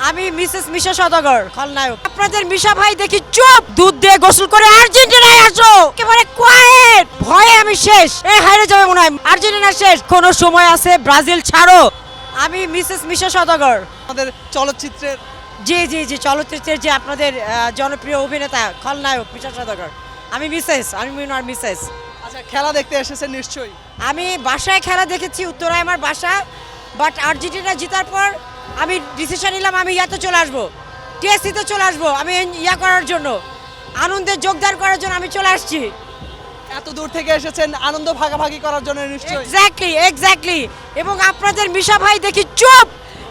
আমি মিসেস মিশা সওদাগর খলনায়ক। আপনাদের মিশা ভাই দেখি চুপ, দুধ দিয়ে গোসল করে আর্জেন্টিনায় আসো, একেবারে কোয়েট। ভয়ে আমি শেষ, এই হাইরে যাবে মনে হয়, আর্জেন্টিনা শেষ। কোনো সময় আছে, ব্রাজিল ছাড়ো। আমি মিসেস মিশা সওদাগর। আমাদের চলচ্চিত্রের জি জি জি, চলচ্চিত্রের যে আপনাদের জনপ্রিয় অভিনেতা খলনায়ক মিশা সওদাগর। আমি মিসেস, আমি মিনার মিসেস। আচ্ছা, খেলা দেখতে এসেছেন নিশ্চয়ই। আমি বাসায় খেলা দেখেছি, উত্তরায় আমার বাসা। বাট আর্জেন্টিনা জেতার পর আমি ডিসিশন নিলাম আমি ইয়াতে চলে আসবো, টিএসসিতে চলে আসবো। আমি ইয়া করার জন্য, আনন্দে যোগদান করার জন্য আমি চলে আসছি। এত দূর থেকে এসেছেন আনন্দ ভাগাভাগি করার জন্য নিশ্চয়ই। Exactly exactly. এবং আপনাদের মিশা ভাই দেখি চুপ,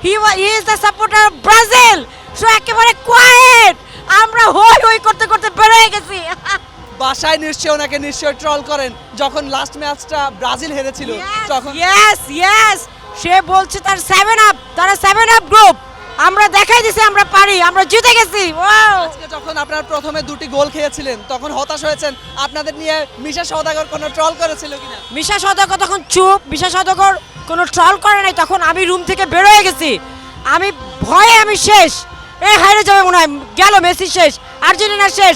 he is the supporter of Brazil, so একেবারে কোয়েট। আমরা হই হই করতে করতে বেরোয় গেছি। বাসায় নিশ্চয়ই ওনাকে নিশ্চয়ই ট্রল করেন যখন লাস্ট ম্যাচটা ব্রাজিল হেরেছিল তখন। ইয়েস ইয়েস, সে বলছে তার 7 আপ, তারা 7 আপ গ্রুপ। আমরা দেখাই দিছি আমরা পারি, আমরা জিতে গেছি। ওয়াও! আজকে যখন আপনারা প্রথমে দুটি গোল খেয়েছিলেন তখন হতাশ হয়েছেন, আপনাদের নিয়ে মিশা সওদাগর কোনো ট্রল করেছিল কিনা? মিশা সওদাগর তখন চুপ, মিশা সওদাগর কোনো ট্রল করে নাই। তখন আমি রুম থেকে বেরোয় গেছি, আমি ভয়ে আমি শেষ, এই হাইরে যাবে মনে হয়, গেল মেসি শেষ, আর্জেন্টিনা শেষ।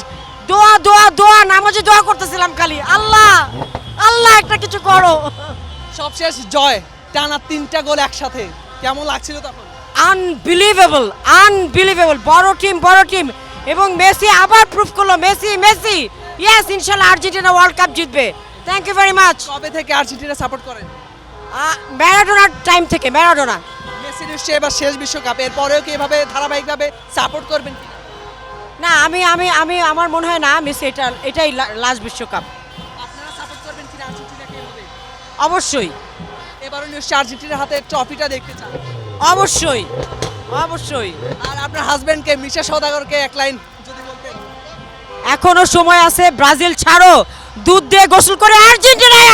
দোয়া দোয়া দোয়া, নামাজে দোয়া করতেছিলাম খালি, আল্লাহ আল্লাহ একটা কিছু করো। সবশেষ জয়, টানা 3টা গোল একসাথে, কেমন লাগছিল তখন? আনবিলিভেবল আনবিলিভেবল, বড় টিম। এবং মেসি আবার প্রুফ করলো, মেসি মেসি। ইয়েস, ইনশাআল্লাহ আর্জেন্টিনা ওয়ার্ল্ড কাপ জিতবে। Thank you very much. কবে থেকে আর্জেন্টিনা সাপোর্ট করেন? ম্যারাডোনার টাইম থেকে, ম্যারাডোনা। মেসি নিশ্চয়ই এবার শেষ বিশ্বকাপ, এরপরেও কি এভাবে ধারাবাহিকভাবে সাপোর্ট করবেন কিনা? না, আমি আমার মনে হয় না মেসি এটাই লাস্ট বিশ্বকাপ। আপনারা সাপোর্ট করবেন কিনা আর্জেন্টিনাকে এভাবে? অবশ্যই এবারও নিশ্চয়ই আর্জেন্টিনার হাতে ট্রফিটা দেখতে চান। অবশ্যই অবশ্যই। আর আপনার হাজবেন্ডকে মিশা সওদাগরকে এক লাইন যদি বলতেন। এখনো সময় আছে, ব্রাজিল ছাড়ো, দুধ দিয়ে গোসল করে আর্জেন্টিনায়